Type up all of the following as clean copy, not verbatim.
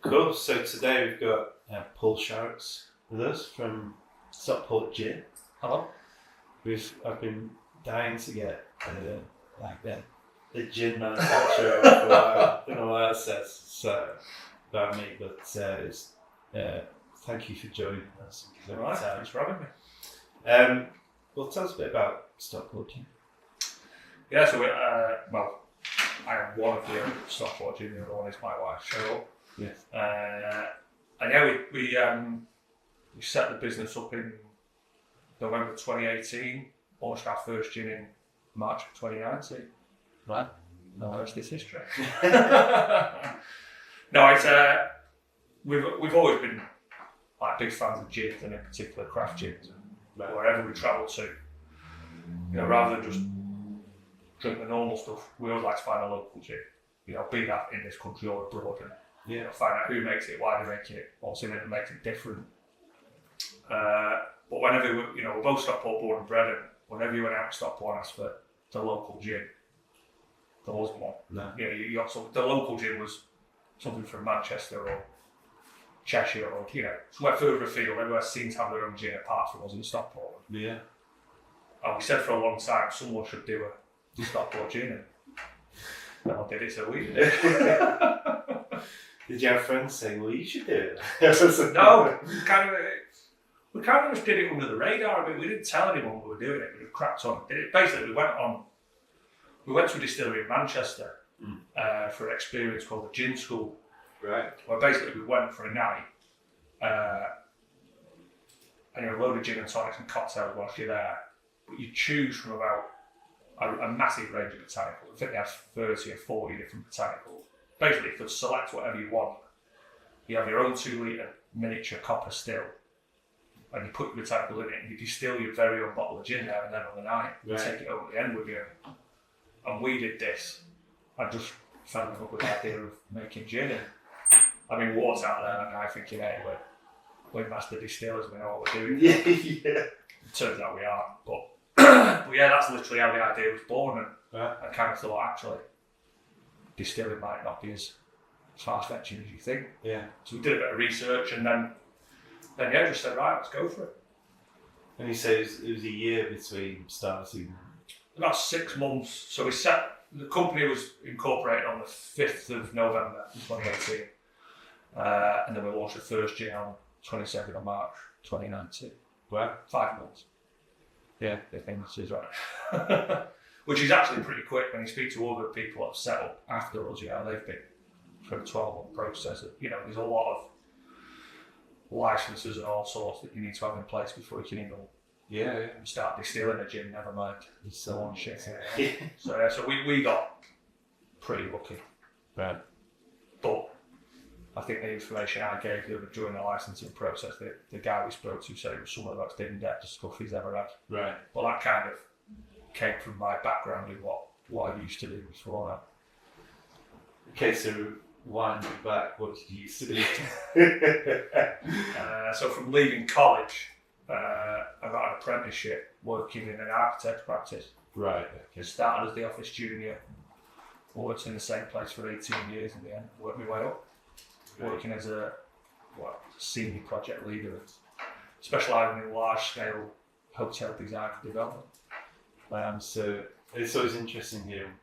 Cool. So today we've got Paul Sharrocks with us from Stockport Gin. Hello. I've been dying to get the gin manufacturer for a while. I don't know what that says about me, but thank you for joining us. All right. Thanks for having me. Well, tell us a bit about Stockport Gin. Yeah. So I am one of the Stockport Gin. The other one is my wife, Cheryl. Yes. And yeah, we set the business up in November 2018. Launched our first gin in March of 2019. Right. No, the rest is history. No, it's we've always been like big fans of gins, and in particular craft gins. Right. Wherever we travel to, rather than just drink the normal stuff, we always like to find a local gin. Be that in this country or abroad, and find out who makes it, why they make it, what's in it that makes it different. But whenever we're both Stockport born and bred, and whenever you went out to Stockport and asked for the local gin, there wasn't one. No. The local gin was something from Manchester or Cheshire or somewhere further afield. Everywhere seemed to have their own gin apart from us in Stockport. Yeah. And we said for a long time someone should do a Stockport gin, and no one did it, so we did it. Did you have friends saying, "Well, you should do it"? No, we kind of just did it under the radar. I mean, we didn't tell anyone we were doing it. We cracked on. Basically, we went to a distillery in Manchester for an experience called the Gin School. Right. Where basically we went for a night, and a load of gin and tonics and cocktails whilst you're there. But you choose from about a massive range of botanicals. I think they have 30 or 40 different botanicals. Basically, you could select whatever you want. You have your own 2 litre miniature copper still, and you put your botanicals in it, and you distill your very own bottle of gin there and then on the night. You take it over the end with you. And we did this. I just fell in love with the idea of making gin. And we walked out there that night thinking, hey, we're master distillers, we know what we're doing. Yeah. It turns out we are. But yeah, that's literally how the idea was born. And I kind of thought, actually, distilling might not be as far-fetching as you think. Yeah. So we did a bit of research, and then just said, right, let's go for it. And you say it was a year between starting. About 6 months. So the company was incorporated on the 5th of November 2018. And then we launched the first gin on 22nd of March 2019. Wow. 5 months. Yeah. I think this is right. Which is actually pretty quick when you speak to other people that have set up after us. They've been through a 12-month process. There's a lot of licenses and all sorts that you need to have in place before you can even start distilling a gin, never mind so on shit. So we got pretty lucky. Right. But I think the information I gave you during the licensing process, the guy we spoke to said it was some of the most in-depth stuff he's ever had. Right. Well, that kind of came from my background in what I used to do before that. Okay, so winding back, what did you used to do? So from leaving college, I got an apprenticeship working in an architect practice. Right. Okay. Started as the office junior, worked in the same place for 18 years in the end, worked my way up, working as a senior project leader, specialising in large-scale hotel design and development. So it's always interesting hearing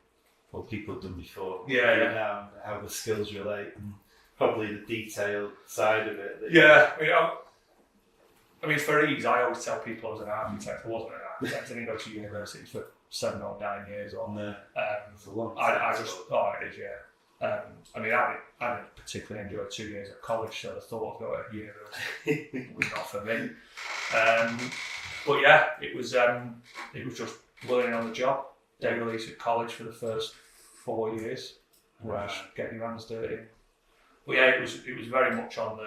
what people have done before. Yeah. Now, how the skills relate, and probably the detailed side of it. For ease, I always tell people I was an architect. I wasn't an architect. I didn't go to university for 7 or 9 years. It's a long time. It is, yeah. I didn't particularly enjoy 2 years at college, so the thought of going to university was not for me. But yeah, it was just learning on the job. Day release at college for the first 4 years, getting your hands dirty. But yeah, it was very much on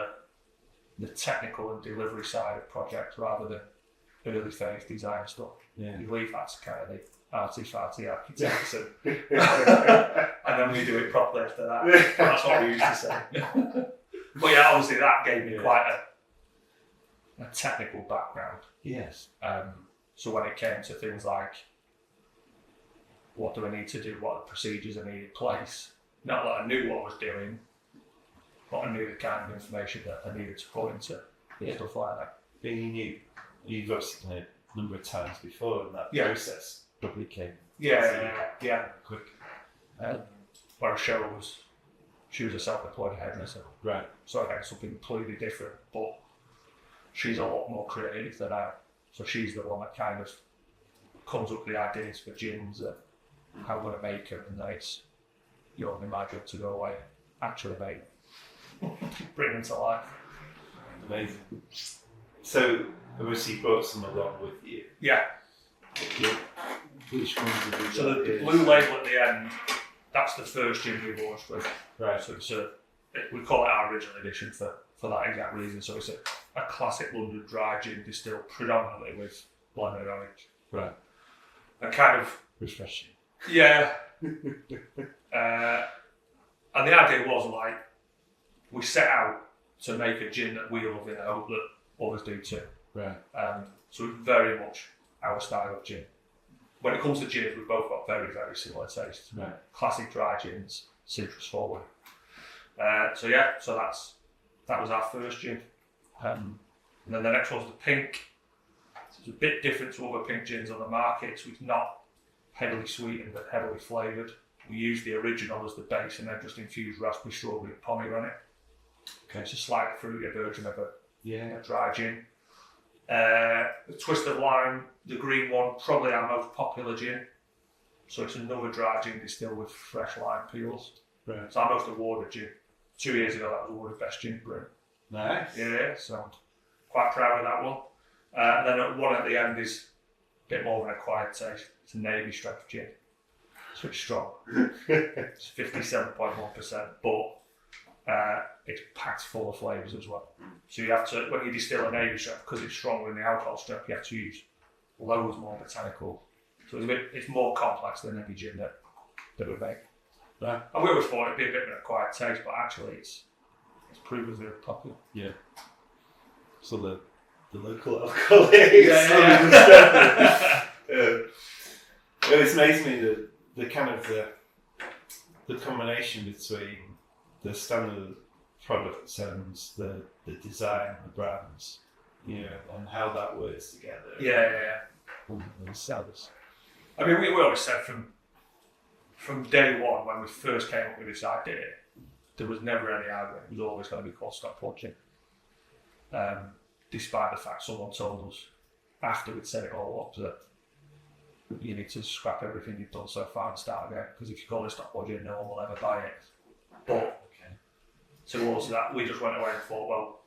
the technical and delivery side of projects rather than early phase design stuff. Yeah. You leave that to kind of the arty-farty architects and then we do it properly after that. That's what we used to say. But yeah, obviously that gave me quite a technical background. Yes. So when it came to things like what do I need to do, what are the procedures I need in place, not that I knew what I was doing, but I knew the kind of information that I needed to put into stuff like that. Being you've obviously done it a number of times before, and that process probably came quick. Whereas Cheryl she was a self-employed hairdresser. Right. So again, something completely different, but she's a lot more creative than I am. So she's the one that kind of comes up with the ideas for gins and how we're going to make them, and then it's only my job to go away, actually make them, bring them to life. Amazing. So obviously you brought some along with you. Yeah. Which ones have you got? So the blue label at the end, that's the first gin we launched with. Right. So it's we call it our original edition for that exact reason. So it's a classic London dry gin distilled predominantly with lemon and orange. Right. And kind of refreshing. Yeah. And the idea was like, we set out to make a gin that we love in the hope that others do too. Right. So it's very much our style of gin. When it comes to gins, we've both got very, very similar tastes. Right. Classic dry gins, citrus forward. So that was our first gin. And then the next one's the pink. So it's a bit different to other pink gins on the market. So it's not heavily sweetened but heavily flavoured. We use the original as the base and then just infuse raspberry, strawberry and pomegranate. Okay. It's a slightly fruitier version of a dry gin. The twist of lime, the green one, probably our most popular gin. So it's another dry gin distilled with fresh lime peels. Right. It's our most awarded gin. 2 years ago that was awarded best gin brew. Nice. Yeah, so quite proud of that one. And then one at the end is a bit more of an acquired taste. It's a navy strength gin. It's pretty strong. It's 57.1%, but it's packed full of flavours as well. So you have to, when you distill a navy strength, because it's stronger in the alcohol strength, you have to use loads more botanical. So it's more complex than any gin that we make. Right. And we always thought it'd be a bit of an acquired taste, but actually it's proven very popular. Yeah. So the local alcoholics. Yeah. It's amazing the kind of the combination between the standard products and the design, the brands, and how that works together. Yeah. And sellers. I mean, we always said from day one when we first came up with this idea, there was never any argument. It was always going to be called Stockport Gin. Despite the fact someone told us after we'd set it all up that you need to scrap everything you've done so far and start again, because if you call it Stockport Gin, no one will ever buy it. But towards that, we just went away and thought, well,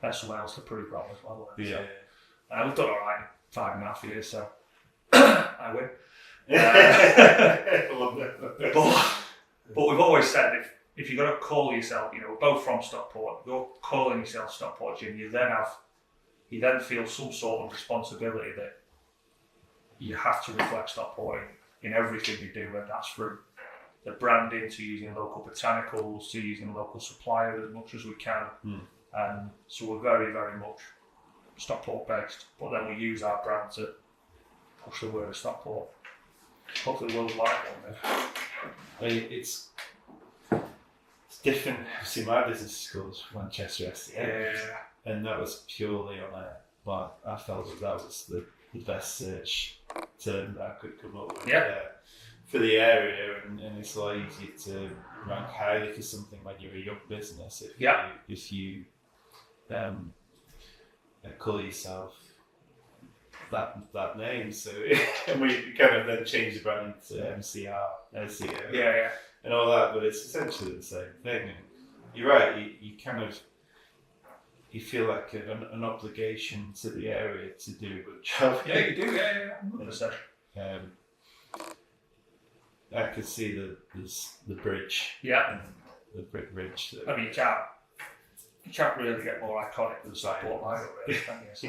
there's someone else to prove wrong as well. Yeah. So, we've done all right in 5.5 years, so I win. But we've always said if you're going to call yourself, we're both from Stockport, you're calling yourself Stockport Gin, you then feel some sort of responsibility that you have to reflect Stockport in everything you do, and that's from the branding to using local botanicals to using local suppliers as much as we can. And so we're very, very much Stockport based, but then we use our brand to push the word of Stockport. Hopefully the world's like one day. I mean, it's different. See, my business is called Manchester SEO. Yeah. And that was purely on I felt that was the best search term that I could come up with for the area, and it's a lot easier to rank highly for something when you're a young business if you call yourself that name. So and we kind of then changed the brand to MCR, SEO, and all that, but it's essentially the same thing. And you're right, you kind of you feel like an obligation to the area to do a good job. Yeah, you do, 100%. I could see there's the bridge. Yeah. The brick bridge. I mean, you can't really get more iconic than Stockport Line, really, can you? So.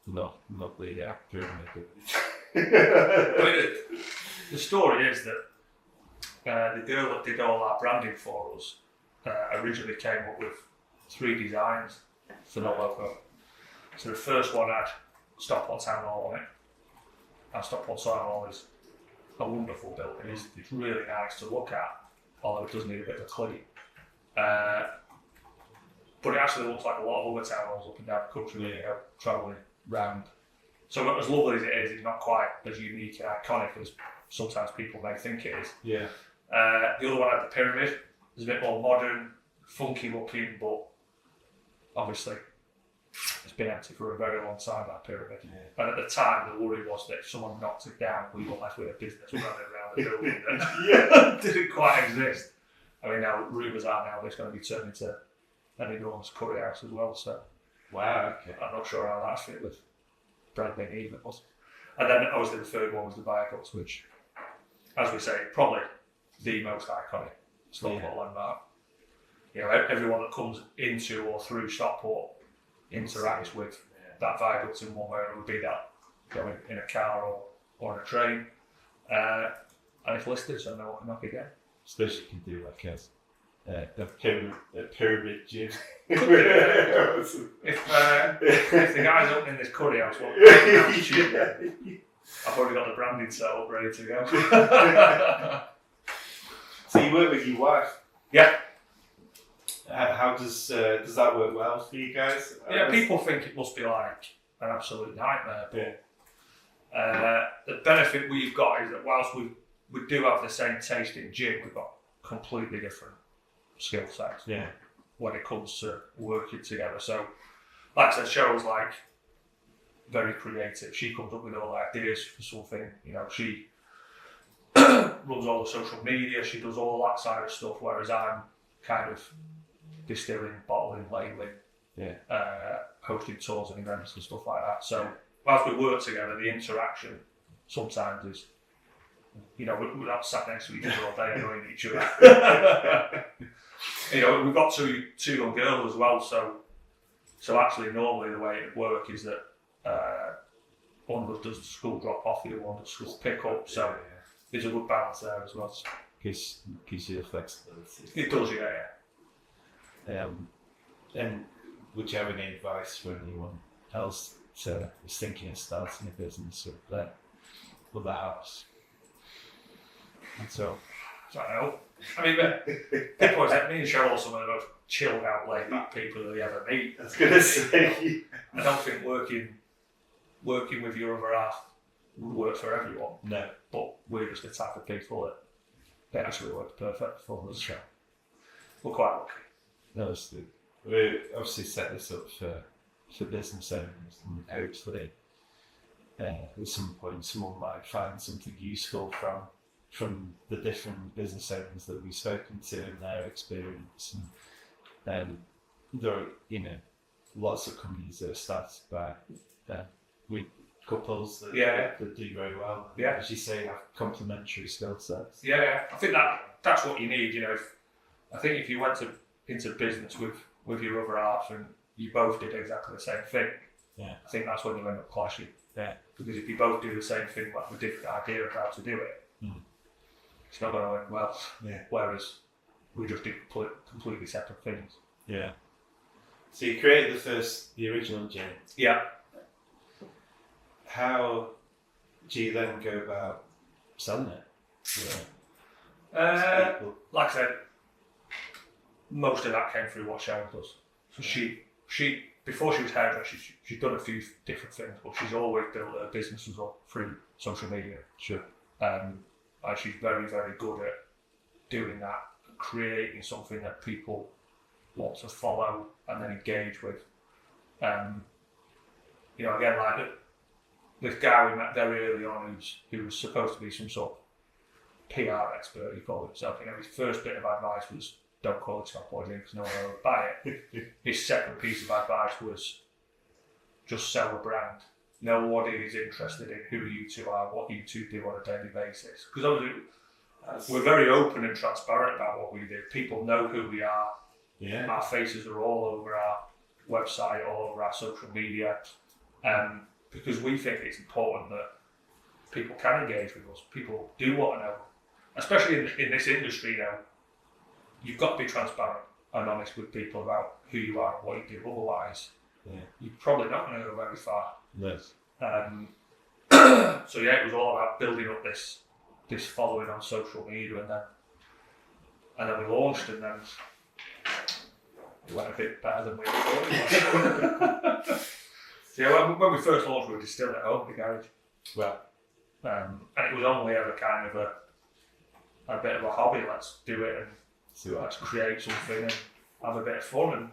Not the pyramid. I mean, the story is that the girl that did all our branding for us originally came up with 3 designs for the logo. So the first one had Stockport Town Hall on it, and Stockport Town Hall is a wonderful building. It's really nice to look at, although it does need a bit of a clean. But it actually looks like a lot of other town halls up and down the country when you go travelling round. So as lovely as it is, it's not quite as unique and iconic as sometimes people may think it is. Yeah. The other one had the pyramid. It's a bit more modern, funky looking, but obviously it's been empty for a very long time, that pyramid. Yeah. And at the time, the worry was that if someone knocked it down, we were left with a business running around the building that didn't quite exist. I mean, now rumours are now it's going to be turned into an enormous curry house as well. So, wow, okay. I'm not sure how that's fit with bread being even. And then obviously the third one was the viaducts, which, as we say, probably the most iconic Stockport landmark. You know, everyone that comes into or through Stockport interacts with that viaduct in one way or another, be that going in a car or on a train. And it's listed, so no one can knock again. Especially you can do like a pyramid gym. If the guys opening this curry house want to I've already got the branding set up ready to go. So you work with your wife? Yeah. How does that work well for you guys? Yeah, people think it must be like an absolute nightmare, but the benefit we've got is that whilst we do have the same taste in gin, we've got completely different skill sets. Yeah. When it comes to working together. So, like I said, Cheryl's like very creative. She comes up with all the ideas for something. You know, she runs all the social media. She does all that side of stuff. Whereas I'm kind of distilling, bottling, labelling, hosting tours and events and stuff like that. So, whilst we work together, the interaction sometimes is, you know, we're not sat next to each other all day annoying each other. You know, we've got two young girls as well, so actually normally the way it would work is that one of us does the school drop off, the other one does school pick up, so there's a good balance there as well. Gives you the flexibility. It does, yeah. And would you have any advice for anyone else who's thinking of starting a business with the house? And so, I don't know. I mean, people always say, me and Cheryl are some of the most chilled out, laid back people that you ever meet. I was going to say. I don't think working with your other half would work for everyone. No. But we're just the type of people that actually works perfect for us. We're quite lucky. No, it's good. We obviously set this up for business owners, and hopefully at some point someone might find something useful from the different business owners that we've spoken to and their experience. And there are, lots of companies that are started by with couples that do very well. Yeah. As you say, have complementary skill sets. Yeah, I think that's what you need. You know, I think if you went into business with your other half and you both did exactly the same thing, I think that's when you end up clashing. Yeah. Because if you both do the same thing but with a different idea of how to do it, it's not going to end well. Yeah. Whereas we just do completely separate things. Yeah. So you created the original gin. Yeah. How do you then go about selling it? Like I said, most of that came through what Sharon does. So she before she was hairdresser, she's done a few different things, but she's always built her business as well through social media. Sure. And she's very, very good at doing that, creating something that people want to follow and then engage with. Again, like this guy we met very early on, who was supposed to be some sort of PR expert, he called himself. His first bit of advice was, don't call it Stockport Gin because no one will buy it. His second piece of advice was, just sell the brand. Nobody is interested in who you two are, what you two do on a daily basis. Because obviously, we're very open and transparent about what we do. People know who we are. Yeah. Our faces are all over our website, all over our social media. Because we think it's important that people can engage with us. People do want to know, especially in this industry now. You've got to be transparent and honest with people about who you are and what you do. Otherwise, you're probably not going to go very far. Yes. So it was all about building up this this following on social media, and then we launched, and then it went a bit better than we thought it was. So yeah, when we first launched, we were distilled at home in the garage. Well, And it was only ever kind of a bit of a hobby. Let's do it and let's create something and have a bit of fun. And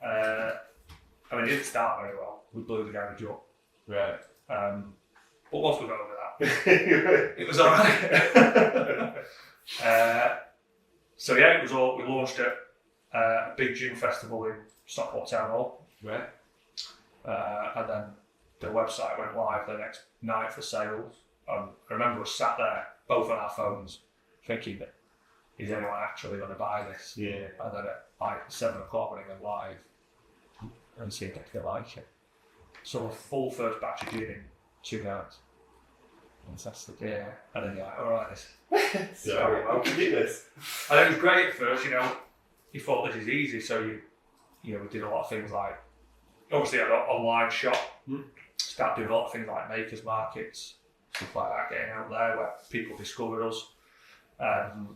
I mean, it didn't start very well. We blew the garage up. right. But once we got over that, it was alright. So yeah, it was all. We launched at a big gin festival in Stockport Town Hall. Right. And then the website went live the next night for sales. I remember us sat there, both on our phones, thinking that is anyone actually going to buy this? Yeah. And then at like 7 o'clock when it went live, and see if they like it. So a full first batch of gin in 2 nights. Fantastic. Yeah. And then you're like, alright, this So, how can you do this? And it was great at first, you thought this is easy, so we did a lot of things like, obviously had an online shop, started doing a lot of things like makers markets, stuff like that, getting out there where people discovered us. And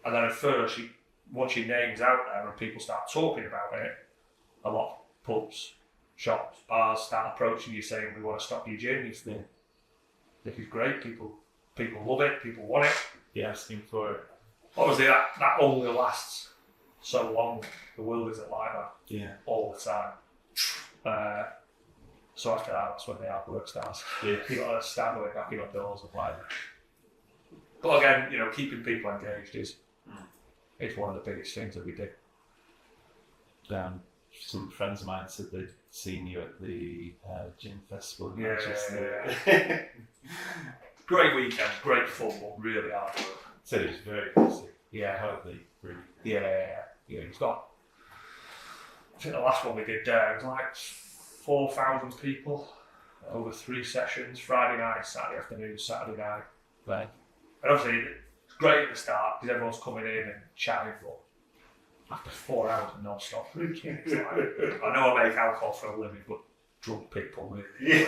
then at first, once your name's out there and people start talking about it, a lot of pubs, shops, bars start approaching you saying, we want to stock your gin. You think, this is great, people love it, people want it. You're asking for it. Obviously that only lasts so long. The world isn't like that. Yeah. All the time. So after that, that's when the hard work starts. Yeah. You got to start going knocking on doors and like. But again, keeping people engaged is one of the biggest things that we do. Some friends of mine said they'd seen you at the gin festival in Yeah. Manchester. Great weekend, great fun, but really hard work. Said it was very busy. Yeah. Hardly really. Yeah. He's got. I think the last one we did there was like 4,000 people over 3 sessions, Friday night, Saturday afternoon, Saturday night. Right. And obviously, it's great at the start because everyone's coming in and chatting, but after 4 hours of non-stop drinking, it's like, I know I make alcohol for a living, but drunk people really.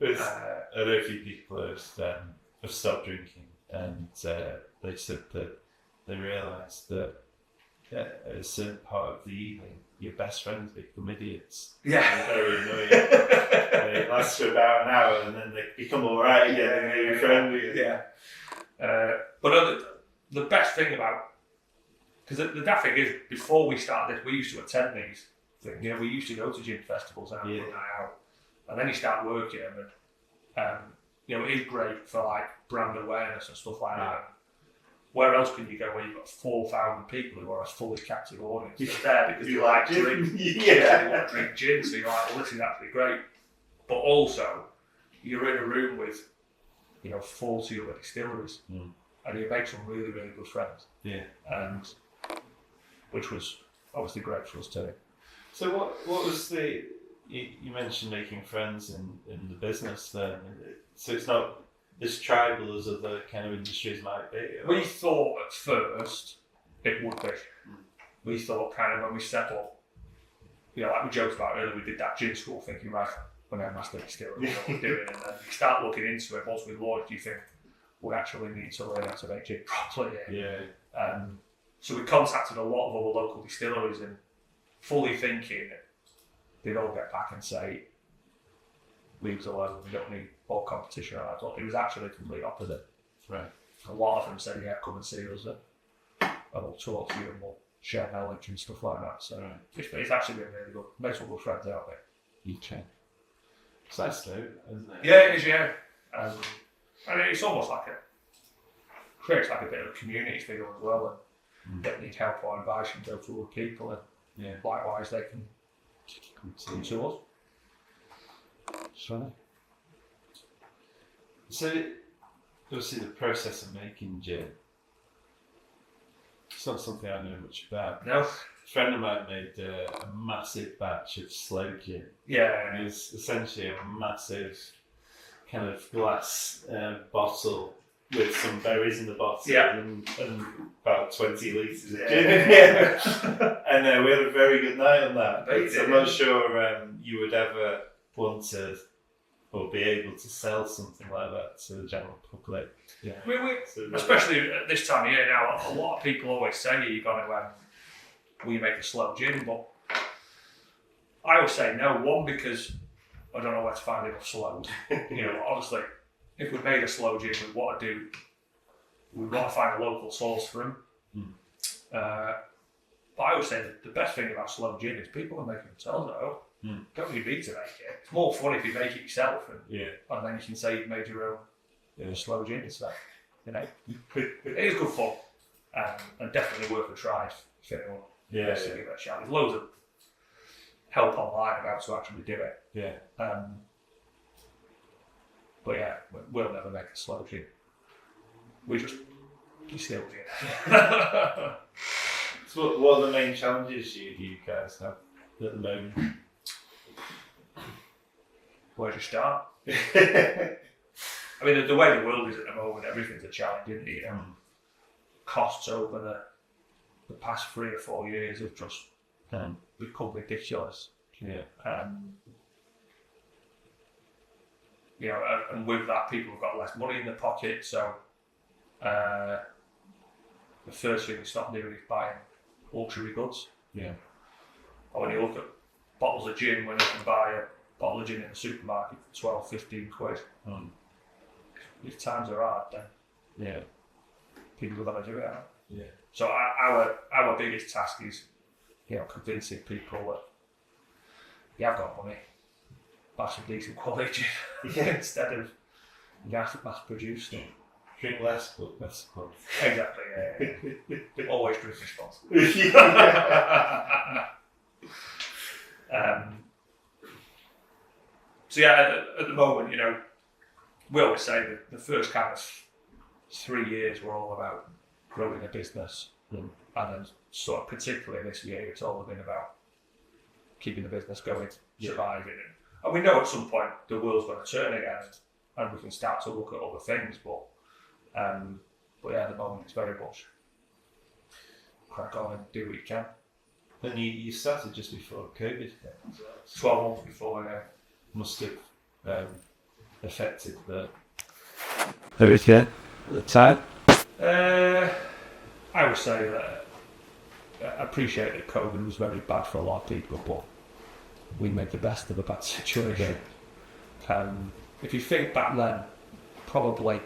I know a few people have stopped drinking, and they said that they realised that at a certain part of the evening, your best friends become idiots. Yeah. They're very annoying. It lasts for about an hour, and then they become alright again, and they're friendly. Yeah. But the best thing about, because the daft thing is, before we started this, we used to attend these things. We used to go to gin festivals and have a night out, and then you start working them, and it is great for like brand awareness and stuff like that. Where else can you go where you've got 4,000 people who are a fully captive audience? They're there because you like drink. They want to drink gin, so you're like, well, this is actually great. But also, you're in a room with, 40 other distilleries, and you make some really, really good friends. Yeah. And which was obviously great for us too. So what was you mentioned making friends in the business then? So it's not as tribal as other kind of industries might be? Or? We thought at first it would be. We thought kind of when we set up, like we joked about earlier, we did that gin school thinking, right, we're going to master distillery, what we're doing, and then you start looking into it. Once we launched, you think, we actually need to learn how to make gin properly. Yeah. So we contacted a lot of other local distilleries and fully thinking they'd all get back and say, leave us alone, we don't need more competition. It was actually the complete opposite. Right. A lot of them said, yeah, come and see us and we'll talk to you and we'll share knowledge and stuff like that. So it's actually been really good. Made some good friends out there. You can. It's nice though, isn't it? Yeah, it is, yeah. And it's almost like creates like a bit of a community feel as well, and they need help or advice and go to other people, and likewise they can come to us. Funny. So, obviously, the process of making gin. It's not something I know much about. No. A friend of mine made a massive batch of slow gin. Yeah. It was essentially a massive kind of glass bottle with some berries in the bottom and about 20 litres of gin. And we had a very good night on that. But I'm not sure you would ever want to or be able to sell something like that to the general public. Yeah. Especially at this time of year now, a lot of people always say you're going to will you make a slow gin? But I always say no. One, because I don't know where to find enough slows. Obviously, if we made a slow gin, we want to find a local source for them. But I always say that the best thing about slow gin is people are making themselves at home. Don't really need to make it. It's more fun if you make it yourself, and then you can say you've made your own slow gin. So, it is good fun, and definitely worth a try if anyone wants to give it a shot. There's loads of help online about to actually do it. But yeah, we'll never make a slow gin. We just still gin. So what are the main challenges you guys have at the moment? Where do you start? I mean, the way the world is at the moment, everything's a challenge, isn't it? Costs over the past 3 or 4 years have just become ridiculous. And with that, people have got less money in their pocket. So the first thing they stop doing is buying luxury goods. And when you look at bottles of gin, when you can buy a bottle of gin in the supermarket for 12, 15 quid, if times are hard, then people are going to do it. So our biggest task is, convincing people that you have got money, buy some decent quality gin instead of mass produced stuff. Drink less, but less fun. Exactly, yeah. Always drink responsibly. So at the moment, we always say that the first kind of 3 years were all about growing a business, and then sort of particularly this year, it's all been about keeping the business going, surviving. And we know at some point the world's going to turn again, and we can start to look at other things, but at the moment it's very much crack on and do what you can. And you started just before COVID. 12 months before, Must have affected everything at the time. I would say that I appreciate that COVID was very bad for a lot of people, but we made the best of a bad situation. If you think back then, probably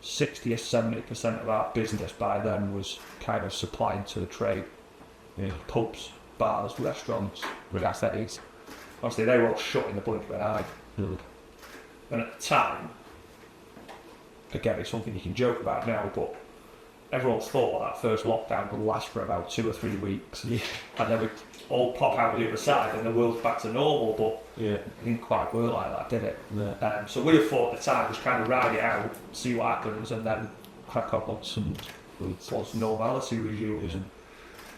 60 or 70% of our business by then was kind of supplying to the trade. Pubs, bars, restaurants, cafes. Obviously they were all shut in the blink of an eye. And at the time, again, it's something you can joke about now, but everyone thought that first lockdown would last for about 2 or 3 weeks, and then we'd all pop out the other side and the world's back to normal, but it didn't quite work like that, did it? So we thought at the time was kind of ride it out, see what happens, and then crack up on some once normality resumes.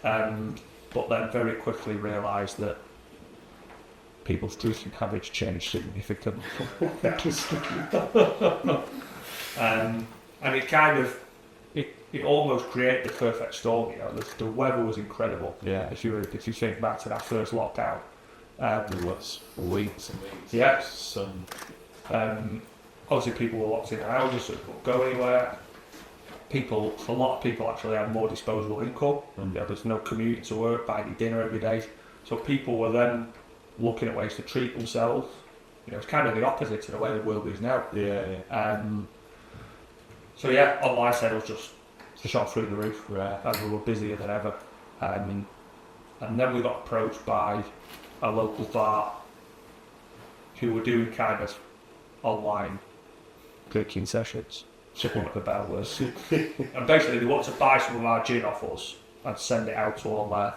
But then very quickly realised that people's drinking habits changed significantly. And it kind of it almost created the perfect storm. The weather was incredible. If you think back to that first lockdown, it was weeks and weeks. Yes. Obviously people were locked in their houses, so they couldn't go anywhere. A lot of people actually had more disposable income. There's no commuting to work, buying your dinner every day. So people were then looking at ways to treat themselves. It's kind of the opposite to the way the world is now. Online sales just shot through the roof, and we were busier than ever. And then we got approached by a local bar who were doing kind of online drinking sessions. Chipping up the bell was. And basically they wanted to buy some of our gin off us and send it out to all their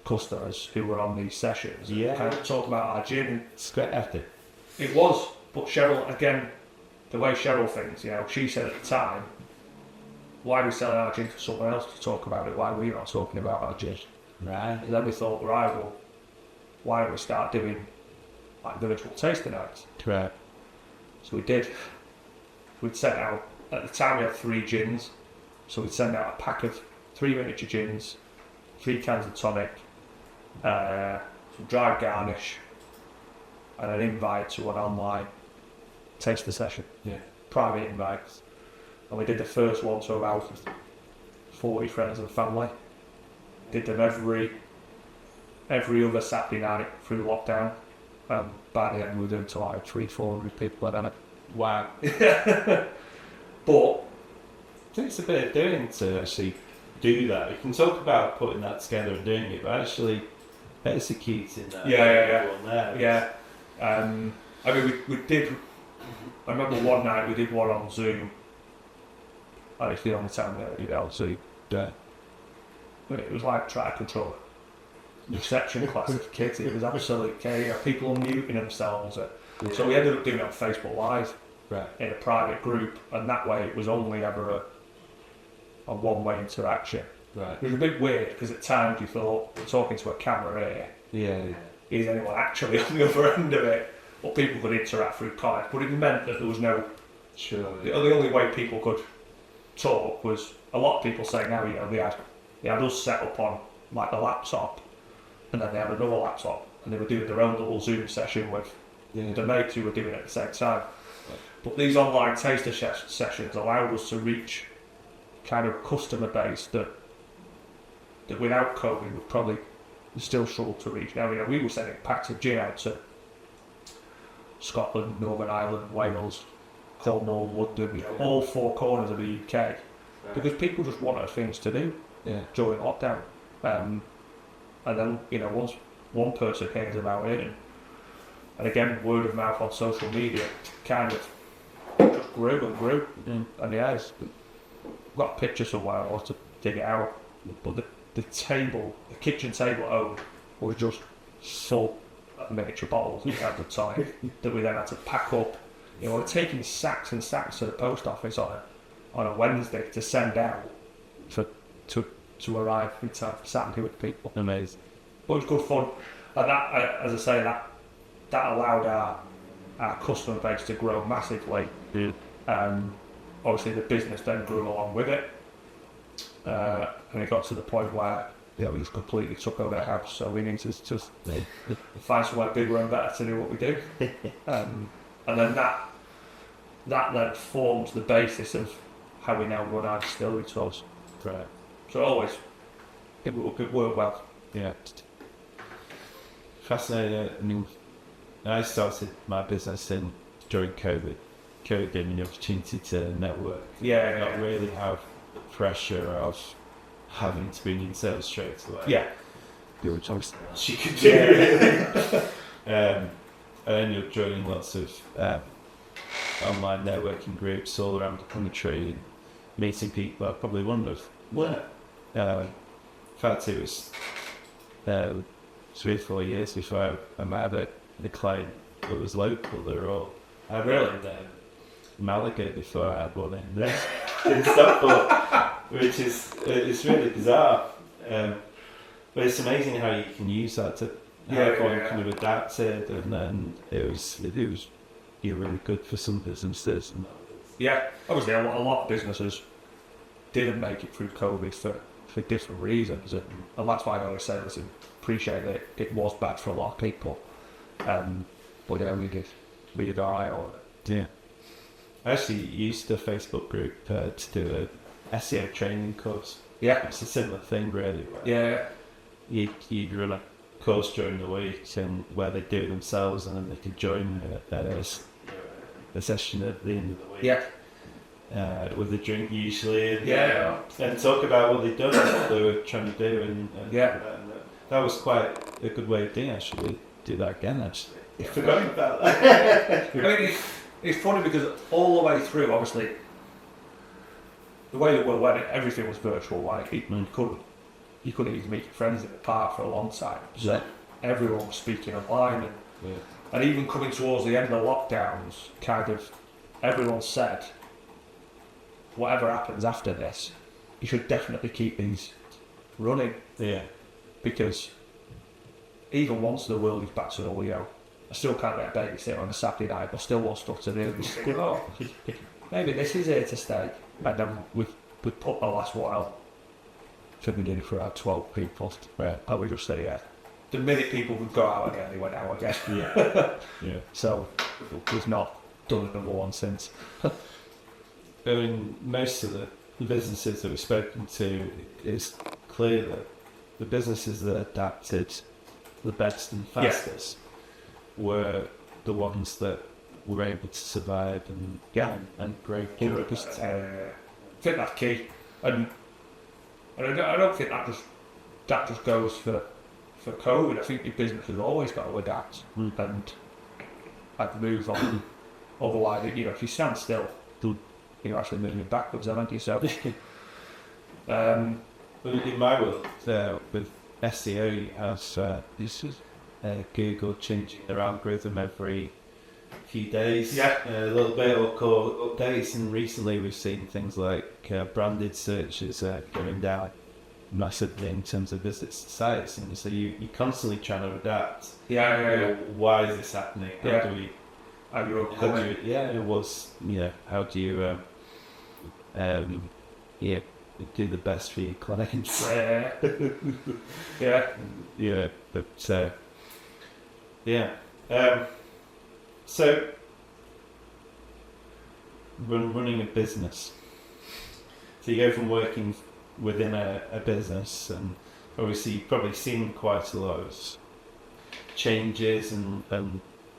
customers who were on these sessions. Kind of talk about our gin. It's great effort. It was, but Cheryl, again, the way Cheryl thinks, she said at the time, why are we selling our gin for someone else to talk about it? Why are we not talking about our gin? Right. And then we thought, right, well, why don't we start doing like virtual tasting nights? Correct. So we did. We'd sent out, at the time we had 3 gins, so we'd send out a pack of 3 miniature gins, 3 cans of tonic, some dried garnish, and an invite to an online taster session. Yeah. Private invites. And we did the first one to about 40 friends and family. Did them every other Saturday night through lockdown. By the end we were doing to like 300-400 people at it. Wow. But I think it's a bit of doing to actually do that. You can talk about putting that together and doing it, but actually executing that. Yeah. I mean, we did. I remember one night we did one on Zoom. And it's the only time that you know, Zoom. Yeah. It was like trying to control a reception class of kids. It was absolute chaos. People unmuting themselves. So we ended up doing it on Facebook Live. Right. In a private group, and that way it was only ever a one-way interaction. Right. It was a bit weird because at times you thought, we're talking to a camera here. Yeah. Is anyone actually on the other end of it? But people could interact through comments, but it meant that there was no. Sure. The only way people could talk was a lot of people saying now, you know, they had us set up on like the laptop, and then they had another laptop, and they were doing their own little Zoom session with the mates who were doing it at the same time. But these online taster sessions allowed us to reach kind of customer base that without COVID would probably still struggle to reach. Now, you know, we were sending packs of gin out to Scotland, Northern Ireland, Wales, Cornwall, London, all four corners of the UK, because people just wanted things to do during lockdown. And then, you know, once one person hears about it, and again, word of mouth on social media kind of just grew and grew. And yeah, I've got a picture somewhere, I'll have to dig it out. But the kitchen table at home was just full of miniature bottles at the time that we then had to pack up. You know, we're taking sacks and sacks to the post office on a Wednesday to send out to arrive in time for Saturday with people. Amazing. But it was good fun. And that, as I say, that allowed our customer base to grow massively. Obviously the business then grew along with it, and it got to the point where we just completely took over the house, so we need to just find somewhere bigger and better to do what we do. And then that then forms the basis of how we now run our distillery tours. Right. So always it worked well. Yeah. Fascinating. I mean, I started my business during COVID. COVID gave me the opportunity to network. Not really have the pressure of having to be in sales straight away. Yeah. You were talking she could do. And then you're joining lots of online networking groups all around the country, and meeting people. I probably wondered where. In fact, it was 3 or 4 years before I met the client that was local. They were all. I really Malaga before I had one in Stockport, which is it's really bizarre. But it's amazing how you can use that to everyone kind of adapted, and then it was really good for some businesses. Yeah, obviously a lot of businesses didn't make it through COVID for different reasons, and that's why I always say, listen, appreciate that it was bad for a lot of people, but yeah, we did alright on it. Yeah. I actually used a Facebook group to do a SEO training course. Yeah. It's a similar thing, really. Yeah. You'd run a course during the week where they do it themselves, and then they could join the session at the end of the week. Yeah. With a drink usually, and talk about what they'd done and what they were trying to do, and that was quite a good way of doing it. Actually, do that again. Actually, I forgot about that. I mean, it's funny because all the way through, obviously, the way that we went, everything was virtual. Like you couldn't even meet your friends in the park for a long time. So everyone was speaking online, and even coming towards the end of the lockdowns, kind of everyone said, whatever happens after this, you should definitely keep these running. Yeah. Because even once the world is back to normal, you know, I still can't get a babysitter on a Saturday night, but still want stuff to do. Maybe this is here to stay. And then we put the last while. So we did it for about 12 people. Right. And we just say, the minute people would go out again, they went out again. Yeah. So we've not done another one since. I mean, most of the businesses that we've spoken to, it's clear that the businesses that adapted the best and fastest were the ones that were able to survive and grow. 100%. I think that's key, and I don't think that just goes for COVID. I think your business has always got to adapt and move on. Otherwise, if you stand still, you're actually moving backwards, aren't you? So, but in my world, with SEO, you have Google changing their algorithm every few days, a little bit, or call updates. And recently, we've seen things like branded searches going down massively in terms of visits to sites, and so you're constantly trying to adapt. Why is this happening? How do we? How do you do the best for your clients? So running a business. So you go from working within a business, and obviously you've probably seen quite a lot of changes and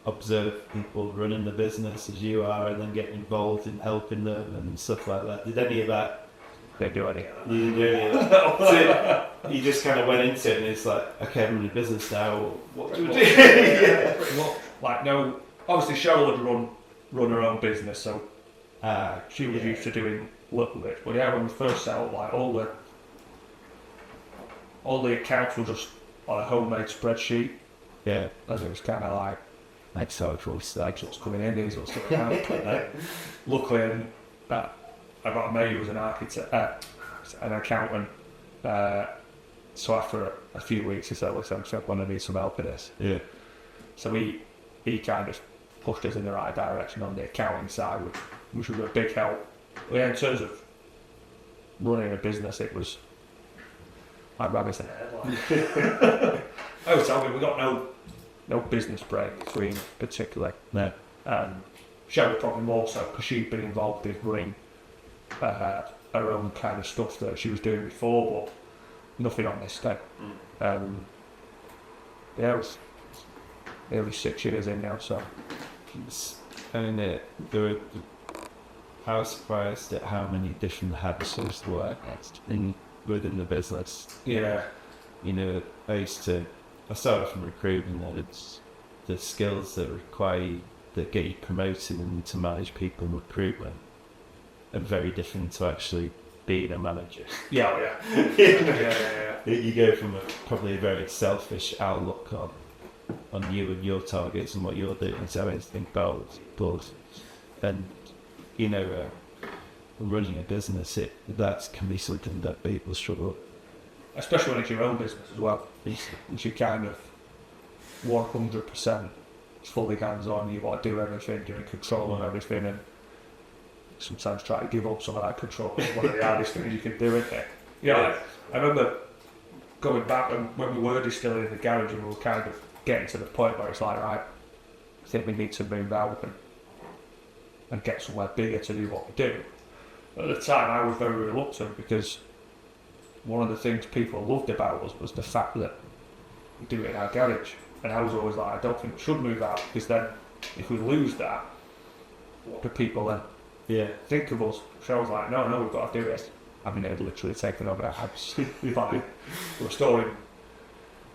observe people running the business as you are, and then getting involved in helping them and stuff like that. Did any of that? Don't do any of that. You didn't do any of that. So you just kind of went into it, and it's like, okay, I'm in a business now. What do we do? Pretty much. Like, no, obviously Cheryl had run her own business, so she was used to doing little bits. But when we first set up, like all the accounts were just on a homemade spreadsheet. Yeah, as it was kind of like so what's coming in, these what's coming out. Luckily, I got a mate who was an architect, an accountant. So after a few weeks, he said, "Listen, I'm going to need some help with this." Yeah. So he kind of pushed us in the right direction on the accounting side, which was a big help. But in terms of running a business, it was like rabbits in a headlight. I would tell me we got no business break between particularly. No. Cheryl probably more so because she'd been involved in running her own kind of stuff that she was doing before, but nothing on this day. It was nearly 6 years in now, so. I was surprised at how many different hats there were within the business. Yeah. I started from recruitment, and it's the skills that get you promoted and to manage people in recruitment are very different to actually being a manager. Yeah. You go from probably a very selfish outlook on you and your targets and what you're doing, so anything about but and running a business, that can be something that people struggle, especially when it's your own business as well. It's you kind of 100% fully hands-on. You want to do everything, you're in control of everything, and sometimes try to give up some of that control. It's one of the hardest things you can do, isn't it? I remember going back when we were distilling in the garage, and we were kind of getting to the point where it's like, right, I think we need to move out and get somewhere bigger to do what we do. At the time, I was very reluctant because one of the things people loved about us was the fact that we do it in our garage. And I was always like, I don't think we should move out, because then if we lose that, what do people then think of us? So I was like, no, we've got to do it. I mean, it had literally taken over our house. We were storing,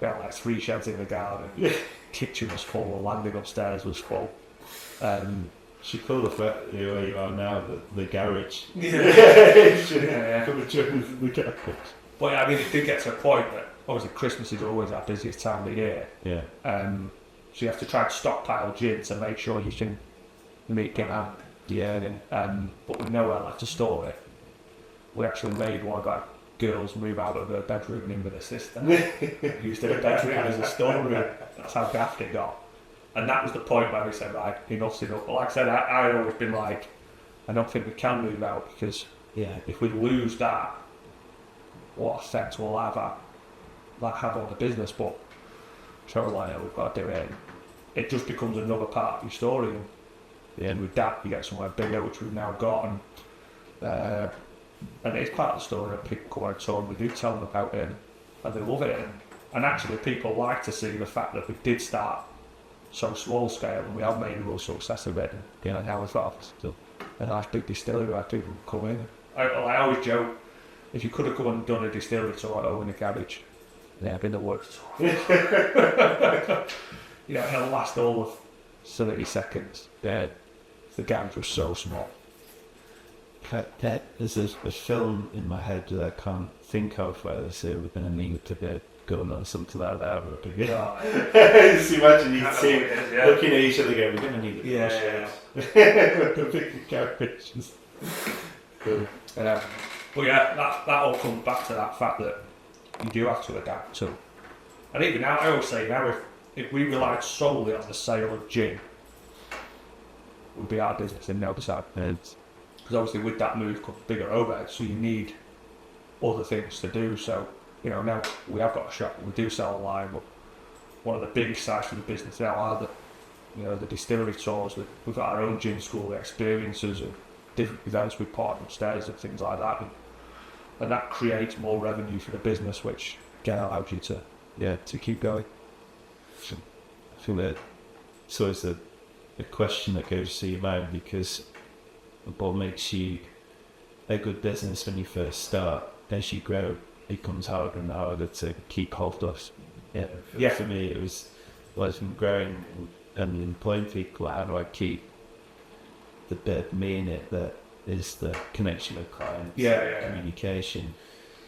we had like 3 sheds in the garden. Kitchen was full, the landing upstairs was full. She called the flat where you are now the garage. But I mean, it did get to a point that obviously Christmas is always our busiest time of the year. Yeah. So you have to try and stockpile gin to make sure you can meet demand. Yeah. But with nowhere left to store it, we actually made one of our girls move out of her bedroom and in with her sister. Used her bedroom as a storeroom. That's how daft it got. And that was the point where we said, right, enough's enough. But like I said, I'd always been like, I don't think we can move out, because if we lose that, what effect will that have on the business? But Carolina, we've got to do it. It just becomes another part of your story. And with that, you get somewhere bigger, which we've now got. And it's part of the story that people come on and talk, we do tell them about it, and they love it. And actually, people like to see the fact that we did start so small scale, and we have made a real success of it. You know, now we've got a nice big distillery where people come in. I always joke, if you could have come and done a distillery Toronto in a garage, yeah, it'd been the worst. You know, it'll last all of 30 seconds. Yeah, the garage was so small. There's a film in my head that I can't think of where they say we're going to need to be going on something like that. Just imagine you two looking at each other going, we're going to need it. The big characters. But yeah, that all comes back to that fact that you do have to adapt to. And even now, I always say now, if we relied solely on the sale of gin, it would be our business in no time. Because obviously with that move comes bigger overhead, so you need other things to do. So, you know, now we have got a shop, we do sell online, but one of the biggest sides for the business now are the distillery tours. We've got our own gin school experiences and different events with partner stays and things like that. And that creates more revenue for the business, which allows you to keep going. I think that it's always a question that goes through your mind, because what makes you a good business when you first start, as you grow, it becomes harder and harder to keep hold of. For me, it was growing and employing people. How do I keep the bit me in it that is the connection with clients, communication,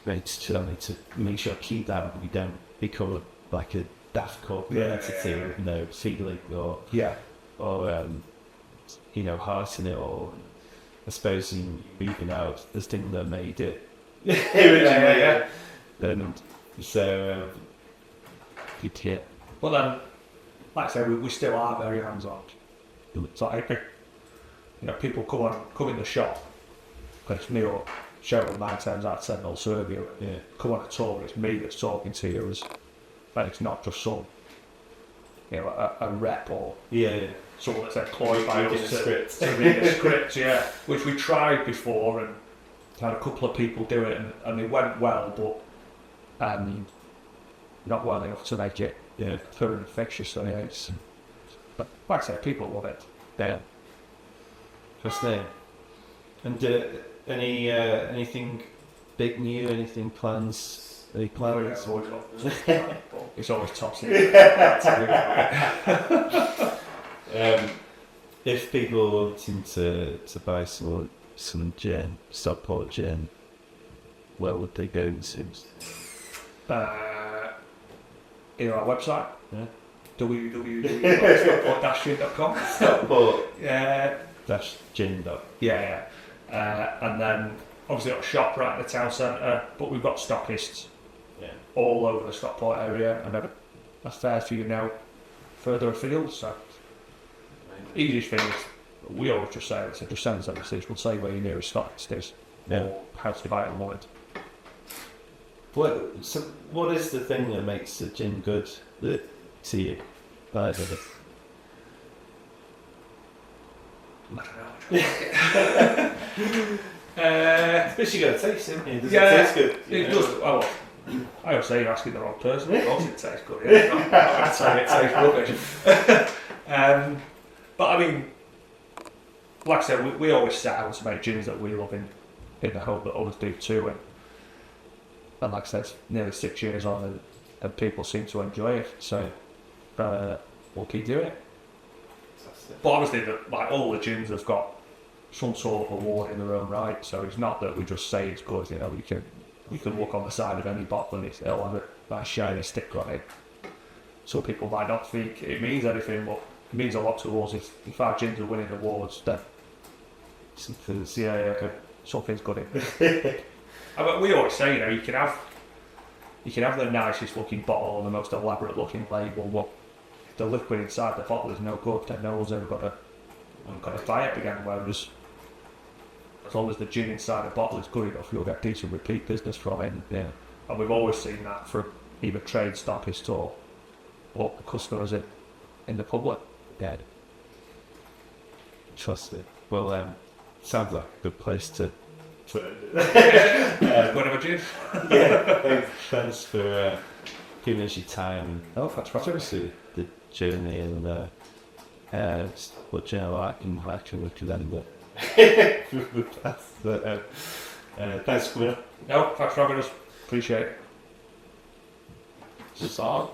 to make sure I keep that, and we don't become like a daft corporate entity with no feeling or heart in it, or I suppose in moving out, the thing that made it originally. And so Well then, like I say, we still are very hands-on. So people come in the shop, because it's me or Cheryl 9 times out of 10 will serve you. Come on a tour, it's me that's talking to you, and it's not just some a rep or someone that's employed by us to read a script, which we tried before and had a couple of people do it, and it went well, but not well enough to make it for infectious. But like I say, people love it. Fascinating. And anything big new? Anything plans? Any plans? It's always top secret. If people are wanting to buy some gin, Stockport Gin, where would they go to? Either our website, www.stockport-gin.com. Stockport-gin. And then obviously got a shop right in the town centre, but we've got stockists all over the Stockport area, and that's fair for you now further afield. So easiest thing is, we always just say, just send us a message, we'll say where your nearest stockist is, or how to buy it online. What is the thing that makes the gin good to you? I don't know. Especially you got to taste it, haven't you? Does it taste good? It does. Oh, I always say you're asking the wrong person. Of course it tastes good. I'd say it tastes rubbish. But I mean, like I said, we always set out to make gins that we love in the hope that others do too. And like I said, it's nearly 6 years on, and people seem to enjoy it. So we'll keep doing it. But obviously, all the gins have got some sort of award in their own right. So it's not that we just say it's good. You can look on the side of any bottle and it'll have a nice shiny sticker on it. So people might not think it means anything, but it means a lot to us. If our gins are winning awards, then something's good in it. But we always say, you can have the nicest looking bottle and the most elaborate looking label, but if the liquid inside the bottle is no good, then no one's ever got to buy it again. Whereas as long as the gin inside the bottle is good enough, you'll get decent repeat business from it. And we've always seen that for either trade stockists or but the customers in the public, dead. Trust me. Well, sounds like a good place to put it. Whatever, Jim. Yeah, thanks for giving us your time. Oh, that's right. Obviously, the journey and but you know, I can look at that, but thanks for coming up. No, thanks for having us. Appreciate it. Song.